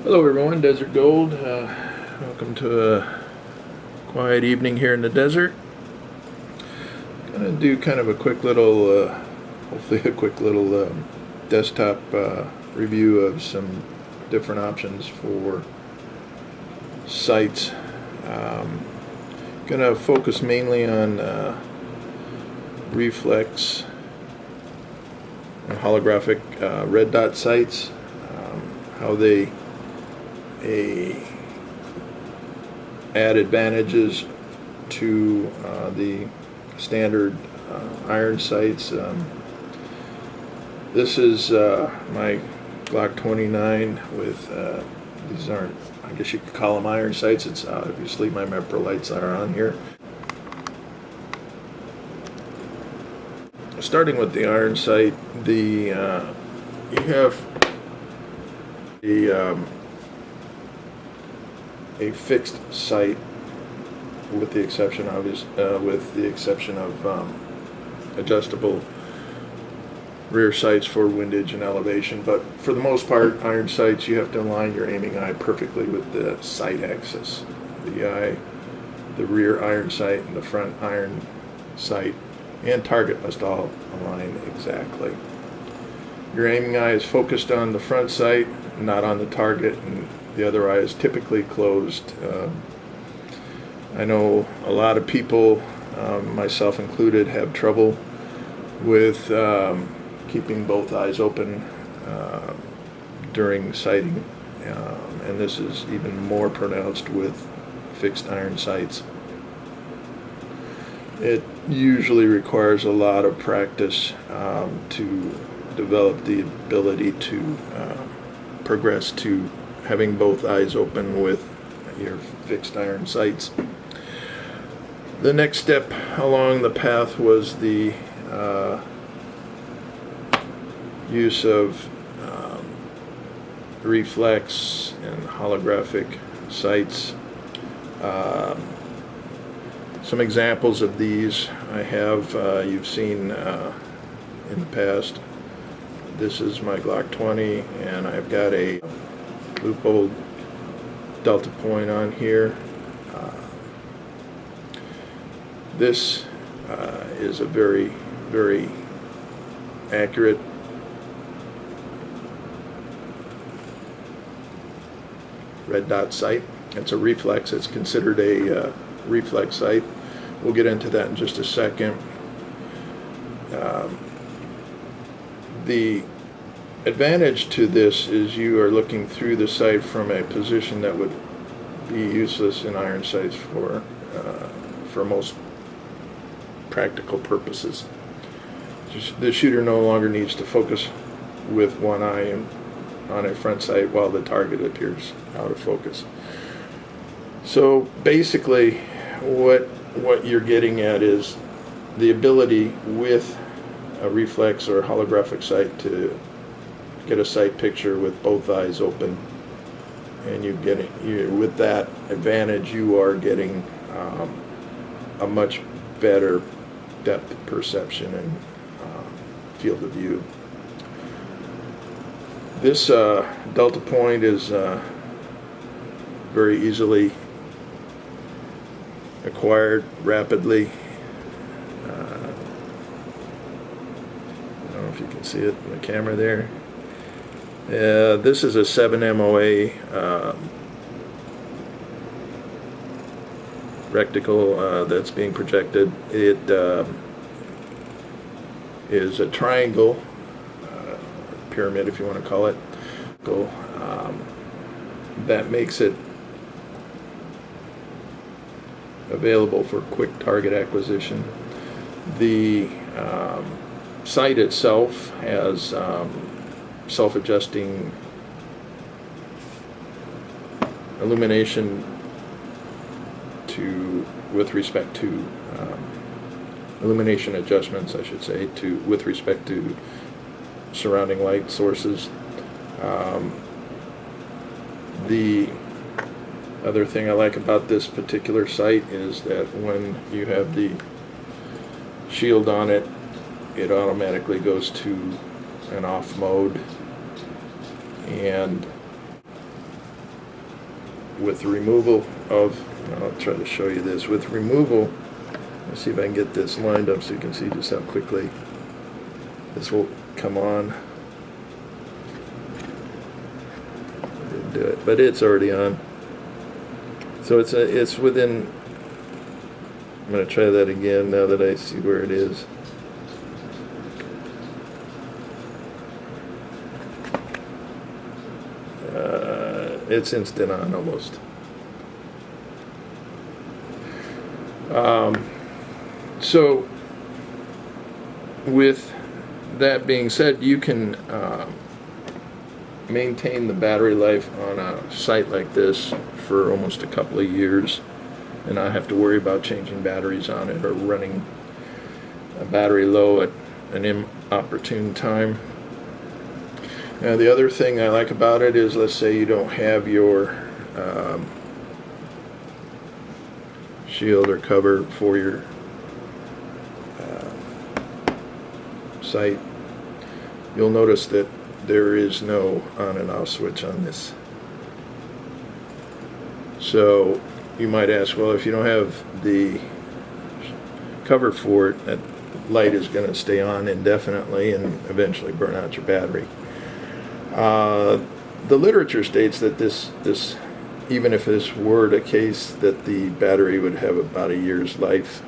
Hello everyone, Desert Gold. Welcome to a quiet evening here in the desert. Gonna do kind of a quick little, hopefully a quick little desktop review of some different options for sights. Gonna focus mainly on reflex and holographic red dot sights, how they add advantages to the standard iron sights. This is my Glock 29 with these aren't, I guess you could call them iron sights. It's obviously my Mepro lights are on here. Starting with the iron sight, you have a fixed sight, with the exception of adjustable rear sights for windage and elevation. But for the most part, iron sights, you have to align your aiming eye perfectly with the sight axis. The rear iron sight and the front iron sight and target must all align exactly. Your aiming eye is focused on the front sight, not on the target, and the other eye is typically closed. I know a lot of people, myself included, have trouble with keeping both eyes open during sighting, and this is even more pronounced with fixed iron sights. It usually requires a lot of practice to develop the ability to progress to having both eyes open with your fixed iron sights. The next step along the path was the use of reflex and holographic sights. Some examples of these I have, you've seen in the past. This is my Glock 20, and I've got a loophole delta point on here. This is a very, very accurate red dot sight. It's a reflex. It's considered a reflex sight. We'll get into that in just a second. The advantage to this is you are looking through the sight from a position that would be useless in iron sights for most practical purposes. The shooter no longer needs to focus with one eye on a front sight while the target appears out of focus. So basically what you're getting at is the ability with a reflex or holographic sight to get a sight picture with both eyes open, and with that advantage you are getting a much better depth perception and field of view. This delta point is very easily acquired rapidly. I don't know if you can see it in the camera there. This is a 7 MOA reticle that's being projected. It is a triangle, pyramid if you want to call it. That makes it available for quick target acquisition. The sight itself has self-adjusting illumination with respect to illumination adjustments, I should say, with respect to surrounding light sources. The other thing I like about this particular sight is that when you have the shield on it, it automatically goes to an off mode, and with the removal of, I'll try to show you this, with removal, let's see if I can get this lined up so you can see just how quickly this will come on. I didn't do it, but it's already on. So it's within, I'm going to try that again now that I see where it is. It's instant on almost. So with that being said, you can maintain the battery life on a site like this for almost a couple of years and not have to worry about changing batteries on it or running a battery low at an inopportune time. Now the other thing I like about it is, let's say you don't have your shield or cover for your site. You'll notice that there is no on and off switch on this. So you might ask, well, if you don't have the cover for it, that light is going to stay on indefinitely and eventually burn out your battery. The literature states that this, even if this were the case, that the battery would have about a year's life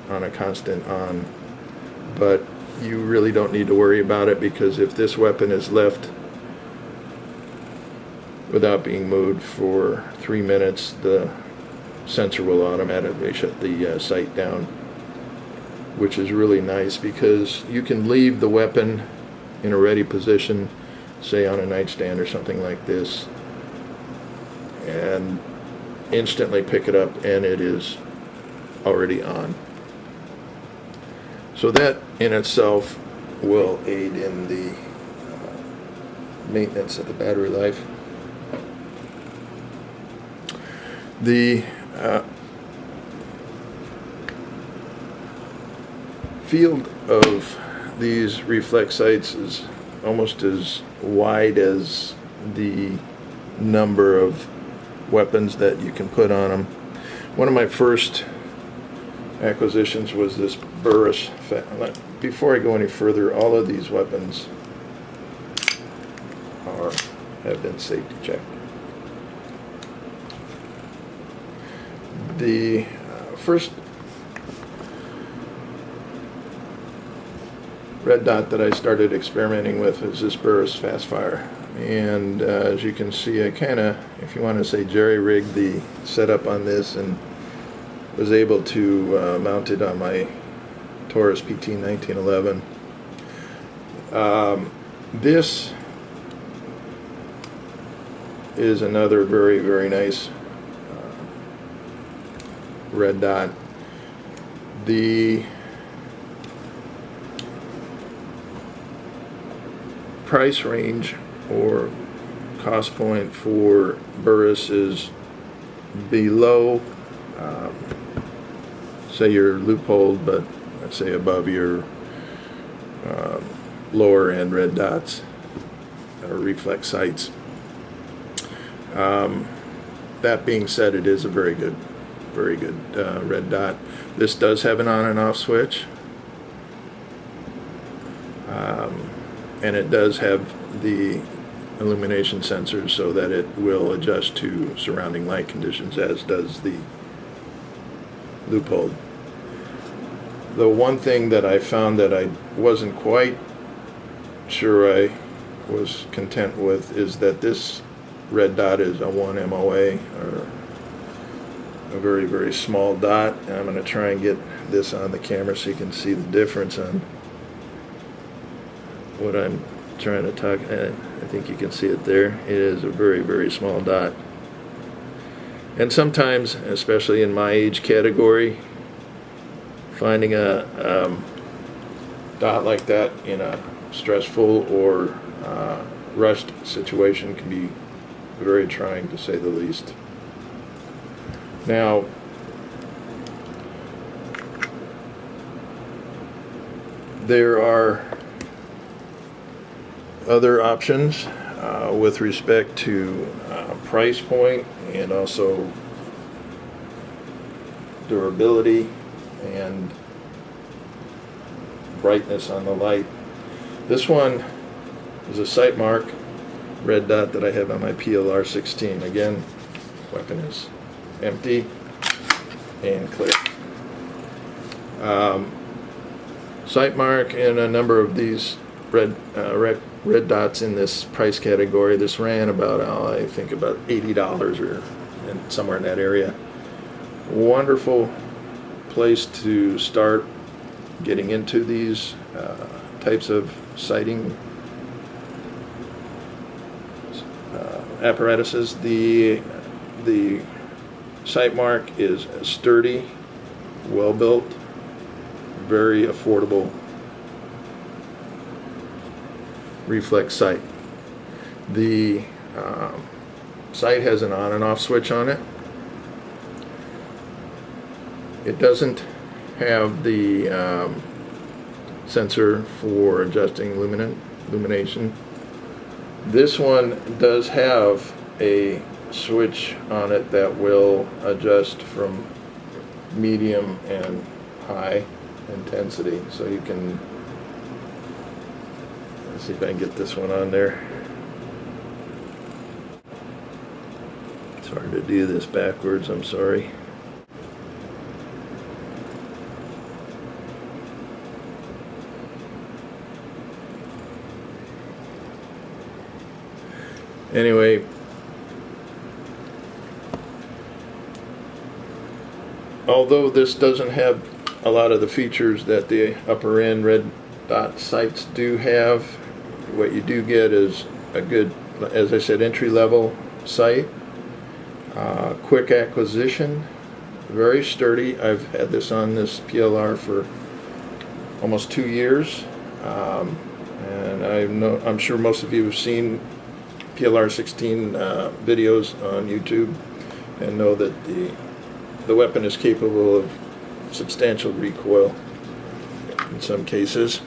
on a constant on, but you really don't need to worry about it, because if this weapon is left without being moved for 3 minutes, the sensor will automatically shut the sight down, which is really nice because you can leave the weapon in a ready position, say on a nightstand or something like this, and instantly pick it up and it is already on. So that in itself will aid in the maintenance of the battery life. The field of these reflex sights is almost as wide as the number of weapons that you can put on them. One of my first acquisitions was this Burris. Before I go any further, all of these weapons have been safety checked. The first red dot that I started experimenting with is this Burris fast fire, and as you can see, I kind of, if you want to say, jerry-rigged the setup on this and was able to mount it on my Taurus PT 1911. This is another very, very nice red dot. The price range or cost point for Burris is below, say, your Leupold, but let's say above your lower end red dots or reflex sights. That being said, it is a very good red dot. This does have an on and off switch, and it does have the illumination sensors so that it will adjust to surrounding light conditions, as does the Leupold. The one thing that I found that I wasn't quite sure I was content with is that this red dot is a 1 MOA, or a very, very small dot. And I'm going to try and get this on the camera so you can see the difference on what I'm trying to talk. I think you can see it there. It is a very, very small dot. And sometimes, especially in my age category, finding a dot like that in a stressful or rushed situation can be very trying, to say the least. Now, there are other options with respect to price point and also durability and brightness on the light. This one is a Sightmark red dot that I have on my PLR 16. Again, weapon is empty and clear. Sightmark and a number of these red dots in this price category. This ran about, I think about $80 or somewhere in that area. Wonderful place to start getting into these types of sighting apparatuses. The Sightmark is sturdy, well built, very affordable reflex sight. The sight has an on and off switch on it. It doesn't have the sensor for adjusting illumination. This one does have a switch on it that will adjust from medium and high intensity. So you can, let's see if I can get this one on there. It's hard to do this backwards, I'm sorry. Anyway, although this doesn't have a lot of the features that the upper end red dot sights do have, what you do get is a good, as I said, entry level sight, quick acquisition, very sturdy. I've had this on this PLR for almost 2 years, and I'm sure most of you have seen PLR 16 videos on YouTube and know that the weapon is capable of substantial recoil in some cases,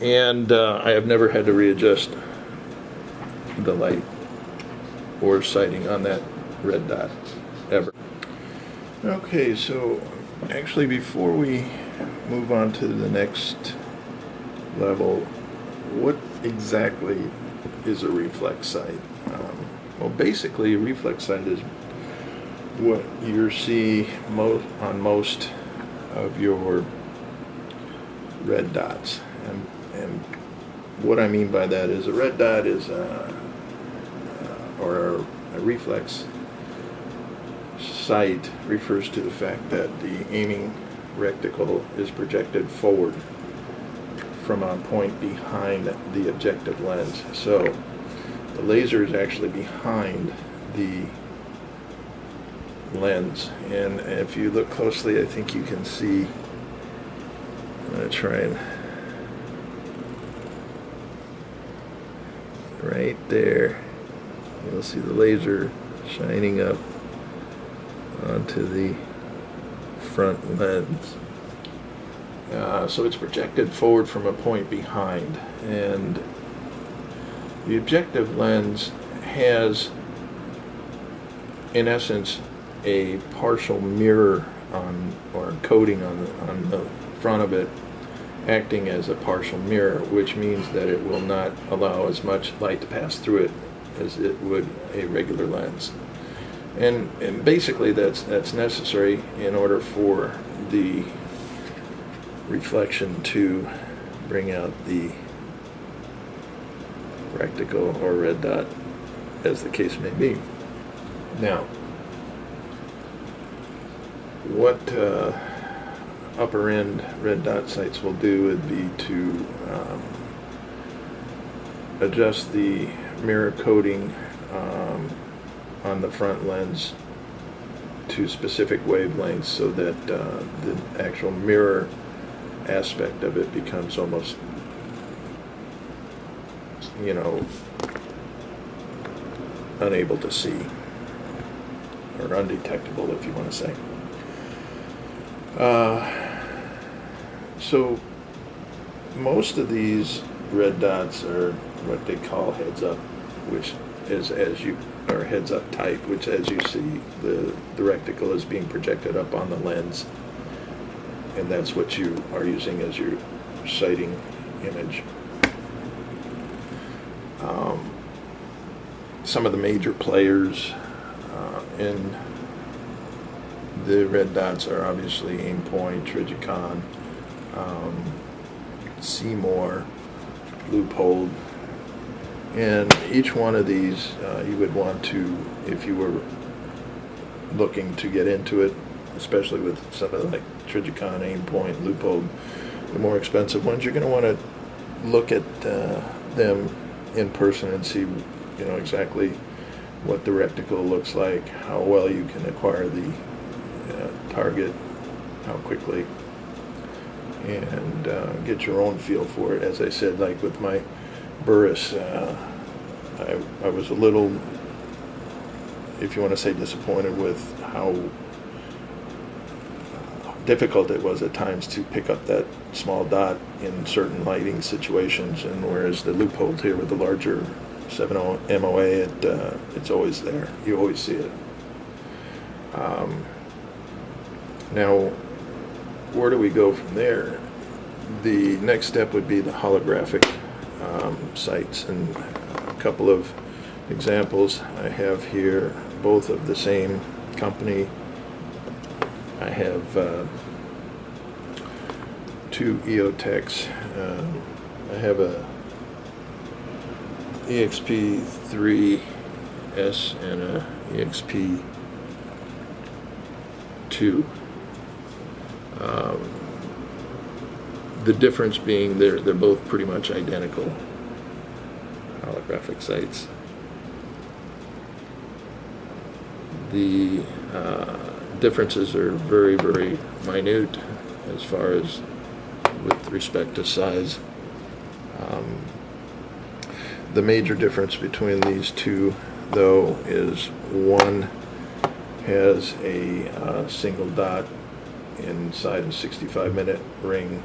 and I have never had to readjust the light or sighting on that red dot ever. Okay, so actually before we move on to the next level, what exactly is a reflex sight? Well, basically a reflex sight is what you see on most of your red dots, and what I mean by that is a red dot is or a reflex sight refers to the fact that the aiming reticle is projected forward from a point behind the objective lens. So the laser is actually behind the lens, and if you look closely, I think you can see, I'm going to try and, right there, you'll see the laser shining up onto the front lens. So it's projected forward from a point behind, and the objective lens has, in essence, a partial mirror or coating on the front of it, acting as a partial mirror, which means that it will not allow as much light to pass through it as it would a regular lens. And basically that's necessary in order for the reflection to bring out the reticle or red dot, as the case may be. Now, what upper end red dot sights will do would be to adjust the mirror coating on the front lens to specific wavelengths, so that the actual mirror aspect of it becomes almost, unable to see, or undetectable, if you want to say. So most of these red dots are what they call heads up, which as you, or heads up type, which as you see, the reticle is being projected up on the lens, and that's what you are using as your sighting image. Some of the major players in the red dots are obviously Aimpoint, Trijicon, Seymour, Loophole, and each one of these you would want to, if you were looking to get into it, especially with some of the, like Trijicon, Aimpoint, Loophole, the more expensive ones, you're going to want to look at them in person and see, exactly what the reticle looks like, how well you can acquire the target, how quickly, and get your own feel for it. As I said, like with my Burris, I was a little, if you want to say, disappointed with how difficult it was at times to pick up that small dot in certain lighting situations, and whereas the Loophole here with the larger 7 MOA, it's always there. You always see it. Now, where do we go from there? The next step would be the holographic sights, and a couple of examples I have here, both of the same company. I have two EOTechs. I have a EXP3S and a EXP2. The difference being they're both pretty much identical holographic sights. The differences are very, very minute as far as with respect to size. The major difference between these two, though, is one has a single dot inside a 65-minute ring,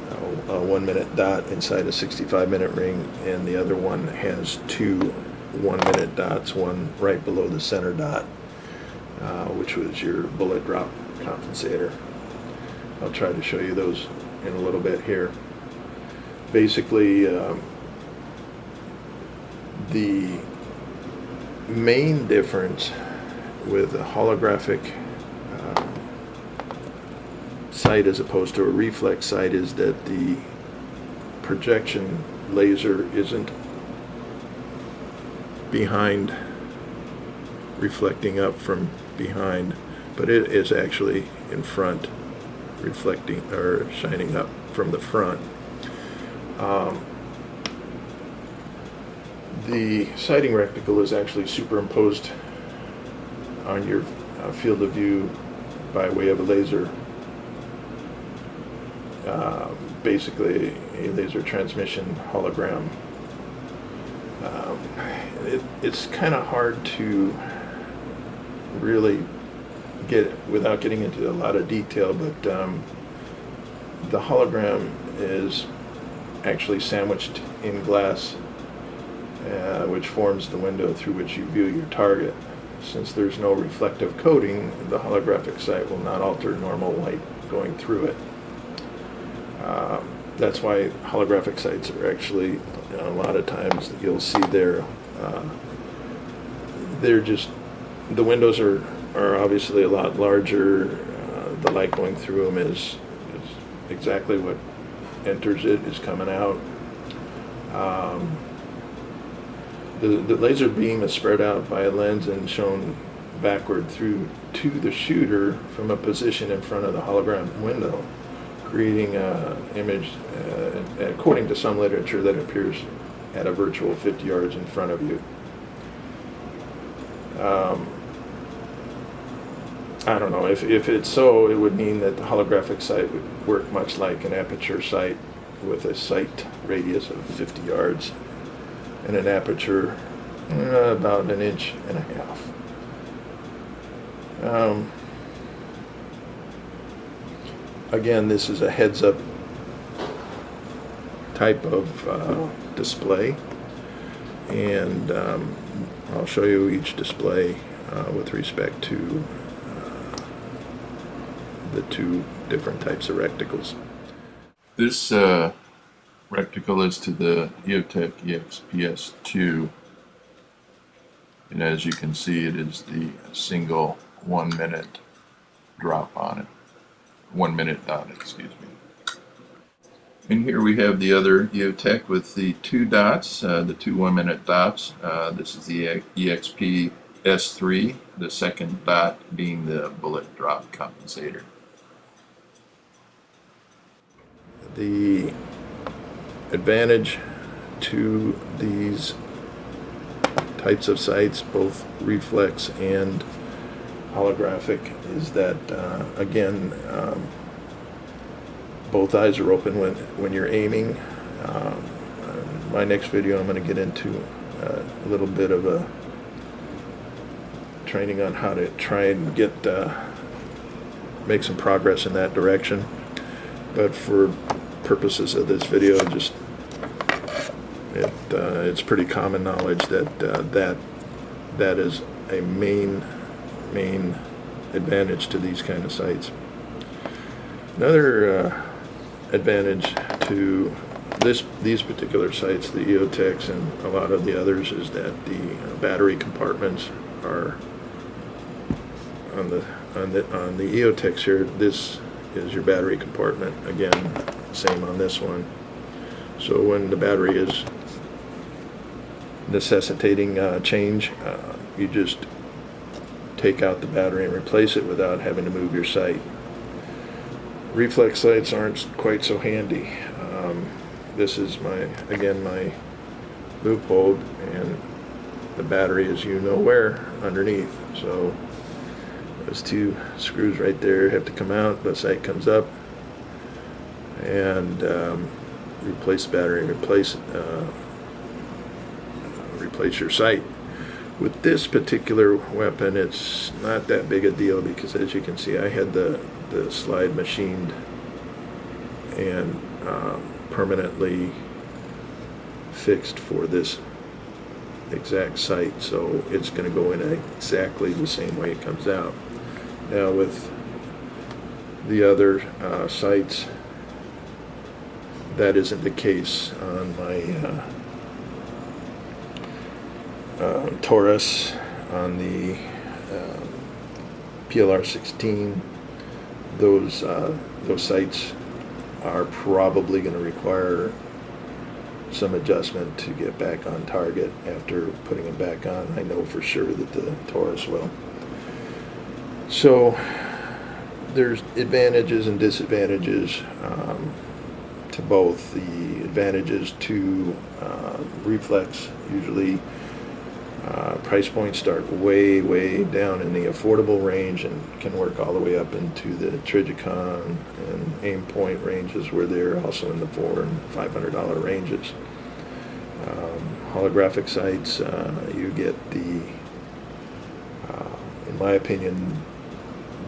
a 1-minute dot inside a 65-minute ring, and the other one has two 1-minute dots, one right below the center dot, which was your bullet drop compensator. I'll try to show you those in a little bit here. Basically, the main difference with a holographic sight as opposed to a reflex sight is that the projection laser isn't behind, reflecting up from behind, but it is actually in front, reflecting or shining up from the front. The sighting reticle is actually superimposed on your field of view by way of a laser, basically a laser transmission hologram. It's kind of hard to really get, without getting into a lot of detail, but the hologram is actually sandwiched in glass, which forms the window through which you view your target. Since there's no reflective coating, the holographic sight will not alter normal light going through it. That's why holographic sights are actually, a lot of times you'll see they're just, the windows are obviously a lot larger. The light going through them is exactly what enters it is coming out. The laser beam is spread out by a lens and shown backward through to the shooter from a position in front of the hologram window, creating an image, according to some literature, that appears at a virtual 50 yards in front of you. I don't know, if it's so, it would mean that the holographic sight would work much like an aperture sight with a sight radius of 50 yards and an aperture about 1.5 inches. Again, this is a heads-up type of display. and I'll show you each display with respect to the two different types of reticles. This reticle is to the EOTech EXPS2, and as you can see, it is the single 1 minute drop on it. 1 minute dot, excuse me. And here we have the other EOTech with the two dots, the two 1 minute dots. This is the EXP S3, the second dot being the bullet drop compensator. The advantage to these types of sights, both reflex and holographic, is that again, both eyes are open when you're aiming. In my next video, I'm going to get into a little bit of a training on how to try and make some progress in that direction. But for purposes of this video, just it's pretty common knowledge that that is a main advantage to these kind of sights. Another advantage to these particular sights, the EOTechs and a lot of the others, is that the battery compartments are on the EOTechs here. This is your battery compartment. Again, same on this one. So when the battery is necessitating change, you just take out the battery and replace it without having to move your sight. Reflex sights aren't quite so handy. This is my loophole, and the battery is where underneath. So those two screws right there have to come out. The sight comes up, and replace the battery, replace your sight. With this particular weapon, it's not that big a deal because, as you can see, I had the slide machined and permanently fixed for this exact sight, so it's going to go in exactly the same way it comes out. Now with the other sights, that isn't the case. On my Taurus, on the PLR-16, those sights are probably going to require some adjustment to get back on target after putting them back on. I know for sure that the Taurus will. So there's advantages and disadvantages to both. The advantages to reflex, usually price points start way down in the affordable range and can work all the way up into the Trigicon and aim point ranges, where they're also in the $400 and $500 ranges. Holographic sights, you get the, in my opinion,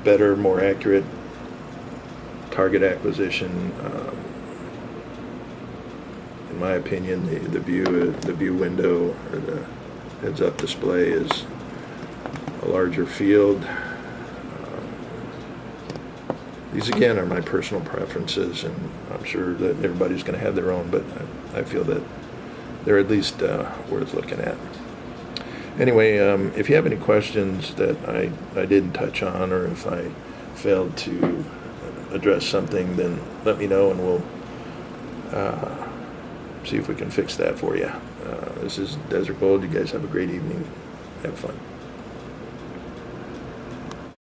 better, more accurate target acquisition. In my opinion, the view window, or the heads-up display, is a larger field. These again are my personal preferences, and I'm sure that everybody's going to have their own, but I feel that they're at least worth looking at. Anyway, if you have any questions that I didn't touch on, or if I failed to address something, then let me know and we'll see if we can fix that for you. This is Desert Gold. You guys have a great evening. Have fun.